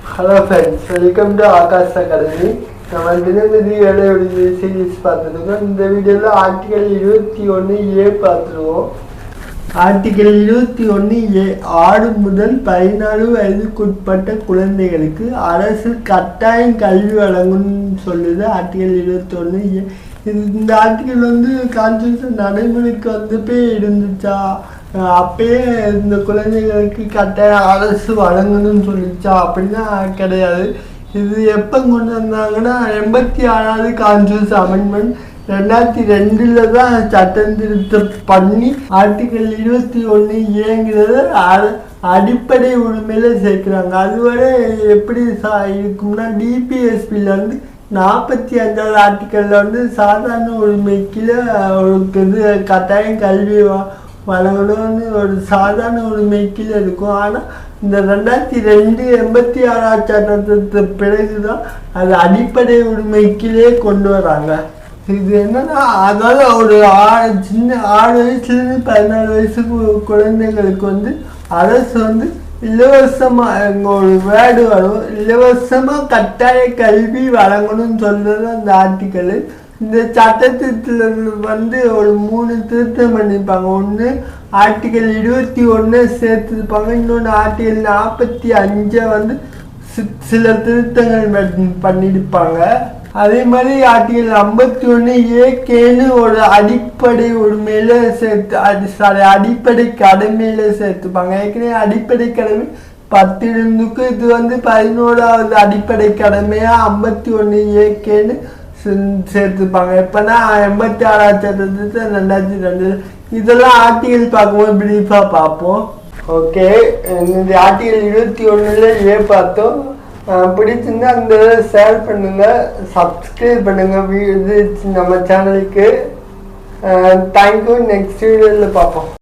Hello friends, welcome to Akash academy. நம்ம தினமதி வேலையுடைய series பார்த்துருக்கோம். இந்த வீடியோவில் ஆர்டிகல் 21A பார்த்துருவோம். ஆர்டிகல் 21A 6 முதல் 14 வயதுக்குட்பட்ட குழந்தைகளுக்கு அரசு கட்டாயம் கல்வி வழங்கும்னு சொல்லுது ஆர்டிகல் 21A. இந்த ஆர்டிகல் கான்ஸ்டியூஷன் நடைமுறைக்கு வந்தப்பே இருந்துச்சா, அப்பயே இந்த குழந்தைகளுக்கு கட்டாயம் அரசு வழங்கணும்னு சொல்லிச்சா அப்படின்னா கிடையாது. இது எப்போ கொண்டு வந்தாங்கன்னா 86வது கான்ஸ்டியூஷன் அமெண்ட்மெண்ட் 2002 தான் சட்டம் திருத்தம் பண்ணி ஆர்டிகல் 21Aங்கிறத அடிப்படை உரிமையில சேர்க்குறாங்க. அதுவரை எப்படி இருக்கும்னா டிபிஎஸ்பிலேருந்து 45வது ஆர்டிக்கலில் சாதாரண உரிமைக்கு ஒரு கட்டாயம் கல்வி வழங்கணும்னு ஒரு சாதாரண உரிமைக்கு இருக்கும். ஆனால் இந்த 2002 86 சட்டத்துக்கு பிறகுதான் அது அடிப்படை உரிமைக்கிலே கொண்டு வராங்க. இது என்னன்னா, அதாவது ஒரு சின்ன 6 வயசுலேருந்து 14 வயசுக்கு குழந்தைங்களுக்கு அரசு இலவசமாக ஒரு வேர்டு வரும், இலவசமாக கட்டாய கல்வி வழங்கணும்னு சொல்றது அந்த ஆர்டிக்கல். இந்த சட்டத்தில் ஒரு 3 திருத்தம் பண்ணியிருப்பாங்க. ஒன்று ஆர்டிகல் 21 சேர்த்துருப்பாங்க, இன்னொன்று ஆர்டிகல் 45 சில திருத்தங்கள் பண்ணியிருப்பாங்க. அதே மாதிரி ஆர்டிகல் 51A ஒரு அடிப்படை உரிமையில சேர்த்து அடிப்படை கடமையில சேர்த்துப்பாங்க. ஏற்கனவே அடிப்படை கடமை 10 இருந்துக்கு இது 11வது அடிப்படை கடமையா 51A சேர்த்துப்பாங்க. இப்போனா 86வது சட்டத்தை 2002 இதெல்லாம் ஆர்டிகல் பார்க்கும்போது பிரீஃபாக பார்ப்போம். ஓகே, இந்த ஆர்டிகல் 21A பார்த்தோம். பிடிச்சிருந்தா அந்த ஷேர் பண்ணுங்க, சப்ஸ்கிரைப் பண்ணுங்க இது நம்ம சேனலுக்கு. தேங்க்யூ. நெக்ஸ்ட் வீடியோவில் பார்ப்போம்.